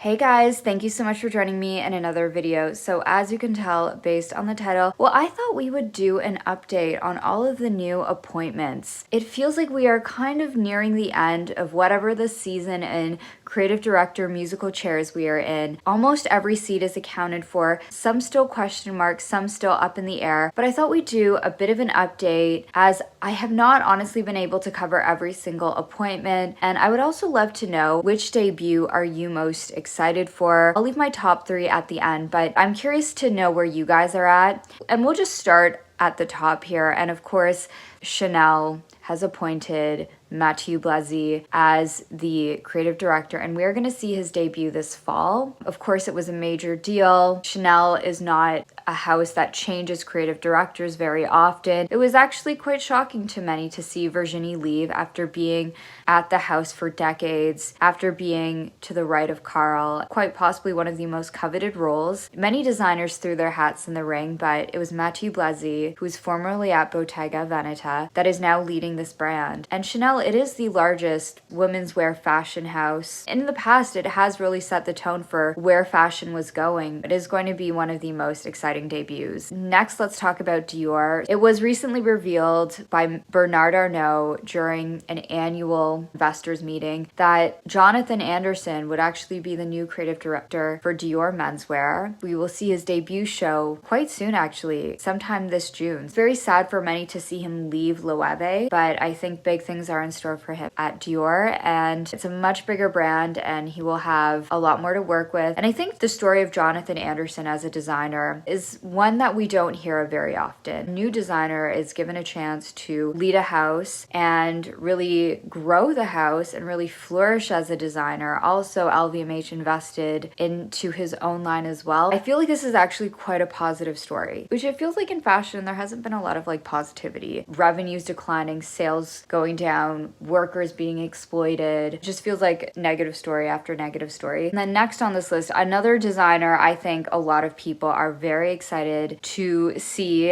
Hey guys, thank you so much for joining me in another video. So as you can tell based on the title, well, I thought we would do an update on all of the new appointments. It feels like we are kind of nearing the end of whatever the season in creative director musical chairs we are in. Almost every seat is accounted for, some still question marks, some still up in the air, but I thought we'd do a bit of an update as I have not honestly been able to cover every single appointment, and I would also love to know which debut are you most excited for. I'll leave my top 3 at the end, but I'm curious to know where you guys are at, and we'll just start at the top here. And of course, Chanel has appointed Mathieu Blazy as the creative director, and we're going to see his debut this fall. Of course, it was a major deal. Chanel is not a house that changes creative directors very often. It was actually quite shocking to many to see Virginie leave after being at the house for decades, after being to the right of Karl, quite possibly one of the most coveted roles. Many designers threw their hats in the ring, but it was Mathieu Blazy, who was formerly at Bottega Veneta, that is now leading this brand. And Chanel, it is the largest women's wear fashion house. In the past, it has really set the tone for where fashion was going. It is going to be one of the most exciting debuts. Next, let's talk about Dior. It was recently revealed by Bernard Arnault during an annual investors meeting that Jonathan Anderson would actually be the new creative director for Dior menswear. We will see his debut show quite soon, actually, sometime this June. It's very sad for many to see him leave Loewe, but I think big things are in store for him at Dior, and it's a much bigger brand and he will have a lot more to work with. And I think the story of Jonathan Anderson as a designer is one that we don't hear of very often. A new designer is given a chance to lead a house and really grow the house and really flourish as a designer. Also, LVMH invested into his own line as well. I feel like this is actually quite a positive story, which it feels like in fashion there hasn't been a lot of positivity. Revenues declining, sales going down, workers being exploited. It just feels like negative story after negative story. And then next on this list, another designer I think a lot of people are very excited to see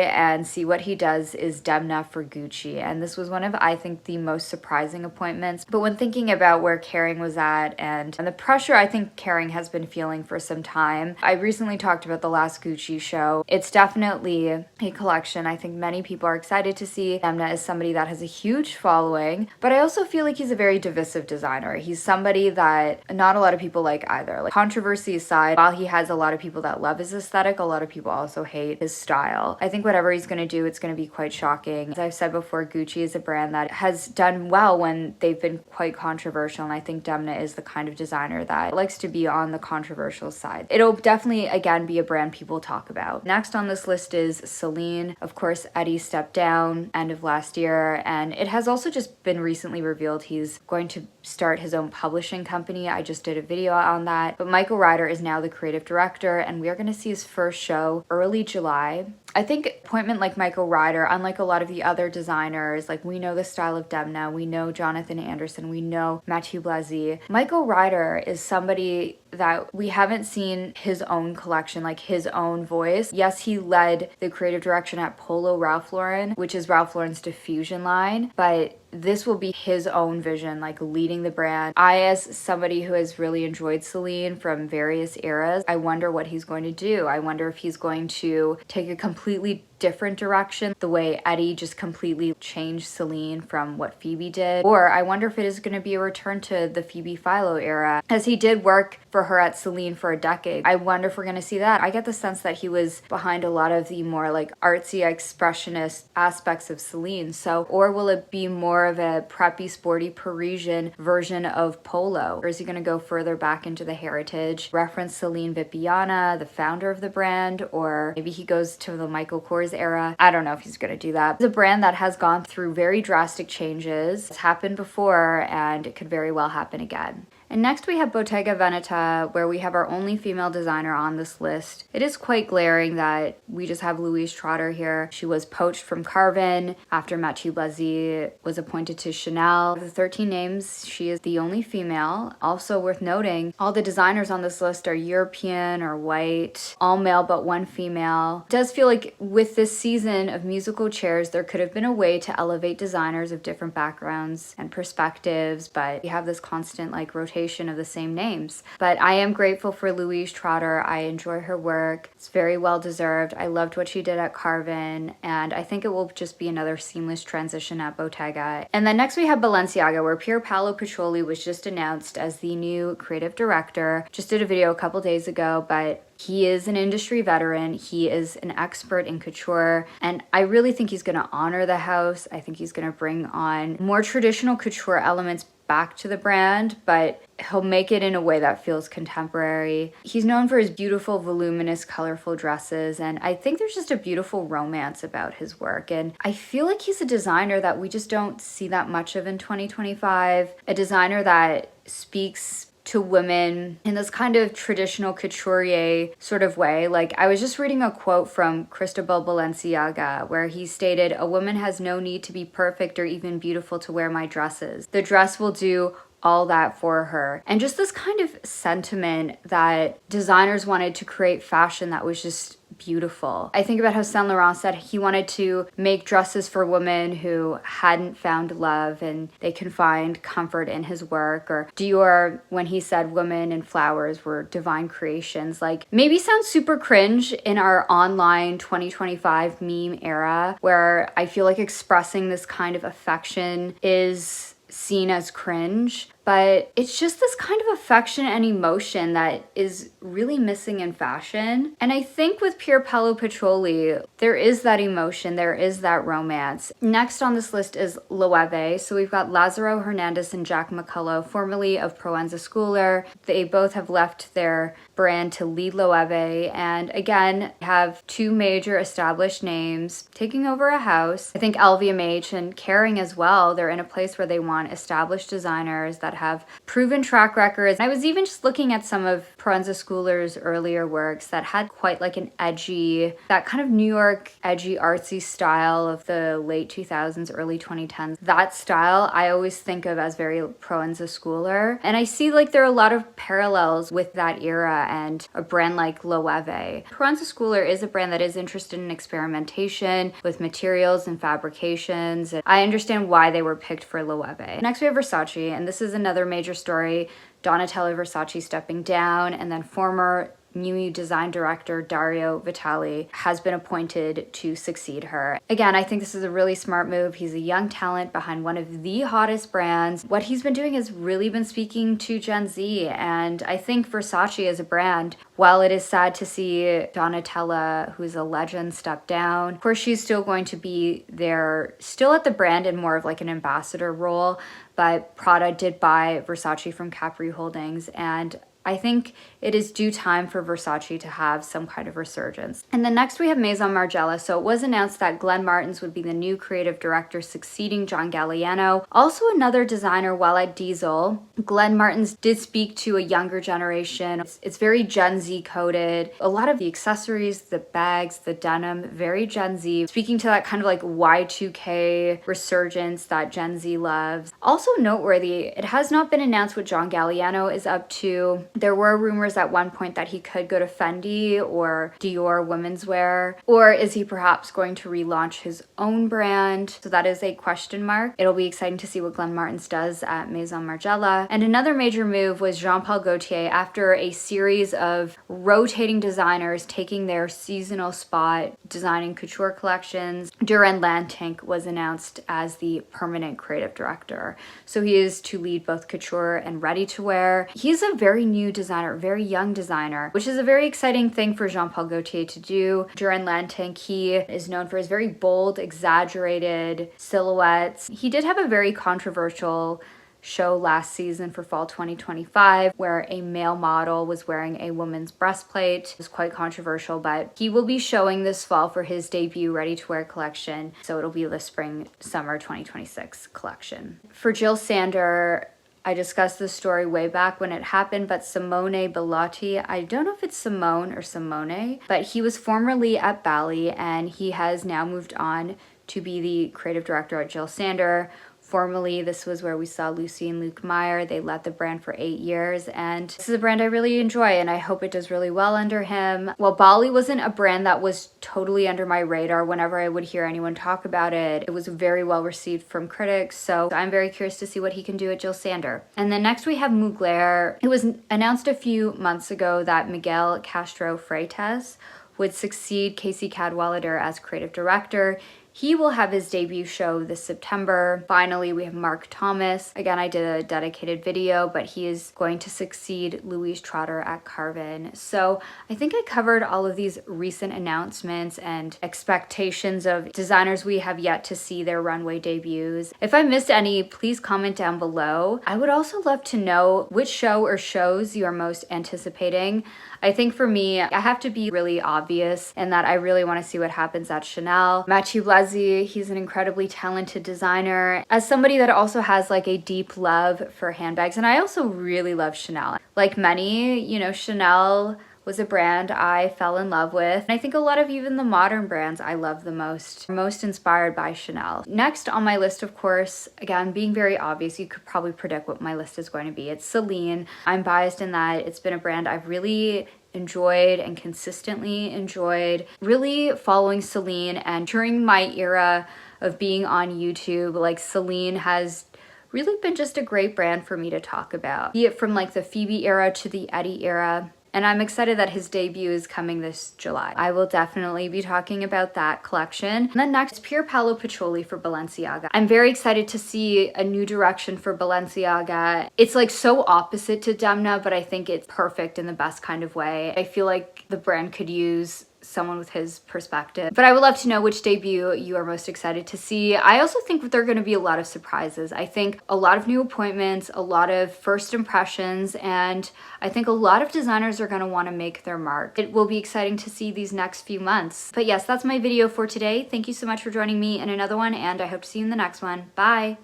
what he does is Demna for Gucci. And this was one of, I think, the most surprising appointments. But when thinking about where Kering was at and the pressure I think Kering has been feeling for some time, I recently talked about the last Gucci show. It's definitely a collection I think many people are excited to see. Demna is somebody that has a huge following, but I also feel like he's a very divisive designer. He's somebody that not a lot of people like either. Controversy aside, while he has a lot of people that love his aesthetic, a lot of people also hate his style. I think whatever he's going to do, it's going to be quite shocking. As I've said before, Gucci is a brand that has done well when they've been quite controversial, and I think Demna is the kind of designer that likes to be on the controversial side. It'll definitely, again, be a brand people talk about. Next on this list is Celine. Of course, Eddie stepped down end of last year, and it has also just been recently revealed he's going to start his own publishing company. I just did a video on that. But Michael Ryder is now the creative director, and we are going to see his first show early July. I think appointment like Michael Ryder, unlike a lot of the other designers, we know the style of Demna, we know Jonathan Anderson, we know Mathieu Blazy. Michael Ryder is somebody that we haven't seen his own collection, his own voice. Yes, he led the creative direction at Polo Ralph Lauren, which is Ralph Lauren's diffusion line, but this will be his own vision, leading the brand. I, as somebody who has really enjoyed Celine from various eras, I wonder what he's going to do. I wonder if he's going to take a completely different direction, the way Eddie just completely changed Celine from what Phoebe did. Or I wonder if it is going to be a return to the Phoebe Philo era, as he did work for her at Celine for a decade. I wonder if we're going to see that. I get the sense that he was behind a lot of the more artsy expressionist aspects of Celine. Or will it be more of a preppy, sporty Parisian version of Polo? Or is he going to go further back into the heritage, reference Celine Vipiana, the founder of the brand? Or maybe he goes to the Michael Kors era. I don't know if he's going to do that. It's a brand that has gone through very drastic changes. It's happened before, and it could very well happen again. And next we have Bottega Veneta, where we have our only female designer on this list. It is quite glaring that we just have Louise Trotter here. She was poached from Carven after Mathieu Blazy was appointed to Chanel. Of the 13 names, she is the only female. Also worth noting, all the designers on this list are European or white, all male but one female. It does feel like with this season of musical chairs, there could have been a way to elevate designers of different backgrounds and perspectives, but we have this constant rotation location of the same names. But I am grateful for Louise Trotter. I enjoy her work. It's very well deserved. I loved what she did at Carven, and I think it will just be another seamless transition at Bottega. And then next we have Balenciaga, where Pier Paolo Pacioli was just announced as the new creative director. Just did a video a couple days ago, but he is an industry veteran. He is an expert in couture, and I really think he's going to honor the house. I think he's going to bring on more traditional couture elements back to the brand, but he'll make it in a way that feels contemporary. He's known for his beautiful, voluminous, colorful dresses, and I think there's just a beautiful romance about his work. And I feel like he's a designer that we just don't see that much of in 2025. A designer that speaks to women in this kind of traditional couturier sort of way. Like, I was just reading a quote from Cristobal Balenciaga where he stated, "A woman has no need to be perfect or even beautiful to wear my dresses. The dress will do all that for her." And just this kind of sentiment that designers wanted to create fashion that was just beautiful. I think about how Saint Laurent said he wanted to make dresses for women who hadn't found love and they can find comfort in his work. Or Dior, when he said women and flowers were divine creations. Like, maybe sounds super cringe in our online 2025 meme era, where I feel like expressing this kind of affection is seen as cringe, but it's just this kind of affection and emotion that is really missing in fashion. And I think with Pier Paolo Pacioli, there is that emotion, there is that romance. Next on this list is Loewe. So we've got Lazaro Hernandez and Jack McCullough, formerly of Proenza Schouler. They both have left their brand to lead Loewe, and again have two major established names taking over a house. I think LVMH and Kering as well, they're in a place where they want established designers that have proven track records. I was even just looking at some of Proenza Schouler's earlier works that had quite like an edgy, that kind of New York edgy artsy style of the late 2000s, early 2010s. That style I always think of as very Proenza Schouler, and I see like there are a lot of parallels with that era and a brand like Loewe. Proenza Schouler is a brand that is interested in experimentation with materials and fabrications. And I understand why they were picked for Loewe. Next we have Versace, and this is another major story. Donatella Versace stepping down, and then former new design director Dario Vitali has been appointed to succeed her. Again, I think this is a really smart move. He's a young talent behind one of the hottest brands. What he's been doing has really been speaking to Gen Z, and I think Versace as a brand, while it is sad to see Donatella, who's a legend, step down, of course she's still going to be there, still at the brand in more of like an ambassador role, but Prada did buy Versace from Capri Holdings, and I think it is due time for Versace to have some kind of resurgence. And then next we have Maison Margiela. So it was announced that Glenn Martens would be the new creative director succeeding John Galliano. Also another designer while at Diesel. Glenn Martens did speak to a younger generation. It's very Gen Z coded. A lot of the accessories, the bags, the denim, very Gen Z. Speaking to that kind of like Y2K resurgence that Gen Z loves. Also noteworthy, it has not been announced what John Galliano is up to. There were rumors at one point that he could go to Fendi or Dior women's wear, or is he perhaps going to relaunch his own brand? So that is a question mark. It'll be exciting to see what Glenn Martens does at Maison Margiela. And another major move was Jean-Paul Gaultier, after a series of rotating designers taking their seasonal spot, designing couture collections. Duran Lantink was announced as the permanent creative director. So he is to lead both couture and ready-to-wear. He's a very new designer, very young designer, which is a very exciting thing for Jean-Paul Gaultier to do. Duran Lantink, he is known for his very bold, exaggerated silhouettes. He did have a very controversial show last season for fall 2025 where a male model was wearing a woman's breastplate. It was quite controversial, but he will be showing this fall for his debut ready-to-wear collection. So it'll be the spring-summer 2026 collection. For Jill Sander, I discussed this story way back when it happened, but Simone Bellotti, I don't know if it's Simone or Simone, but he was formerly at Bali and he has now moved on to be the creative director at Jill Sander, Formerly, this was where we saw Lucy and Luke Meyer. They led the brand for 8 years, and this is a brand I really enjoy, and I hope it does really well under him. While Bali wasn't a brand that was totally under my radar whenever I would hear anyone talk about it, it was very well received from critics, so I'm very curious to see what he can do at Jill Sander. And then next we have Mugler. It was announced a few months ago that Miguel Castro Freitas would succeed Casey Cadwallader as creative director. He will have his debut show this September. Finally, we have Mark Thomas. Again, I did a dedicated video, but he is going to succeed Louise Trotter at Carven. So I think I covered all of these recent announcements and expectations of designers we have yet to see their runway debuts. If I missed any, please comment down below. I would also love to know which show or shows you are most anticipating. I think for me, I have to be really obvious in that I really want to see what happens at Chanel. Mathieu Blasi, he's an incredibly talented designer. As somebody that also has like a deep love for handbags, and I also really love Chanel. Like many, you know, Chanel was a brand I fell in love with. And I think a lot of even the modern brands I love the most inspired by Chanel. Next on my list, of course, again, being very obvious, you could probably predict what my list is going to be. It's Celine. I'm biased in that it's been a brand I've really enjoyed and consistently enjoyed. Really following Celine, and during my era of being on YouTube, like Celine has really been just a great brand for me to talk about. Be it from like the Phoebe era to the Eddie era. And I'm excited that his debut is coming this July. I will definitely be talking about that collection. And then next, Pier Paolo Pacioli for Balenciaga. I'm very excited to see a new direction for Balenciaga. It's like so opposite to Demna, but I think it's perfect in the best kind of way. I feel like the brand could use someone with his perspective. But I would love to know which debut you are most excited to see. I also think that there are going to be a lot of surprises. I think a lot of new appointments, a lot of first impressions, and I think a lot of designers are going to want to make their mark. It will be exciting to see these next few months. But yes, that's my video for today. Thank you so much for joining me in another one, and I hope to see you in the next one. Bye!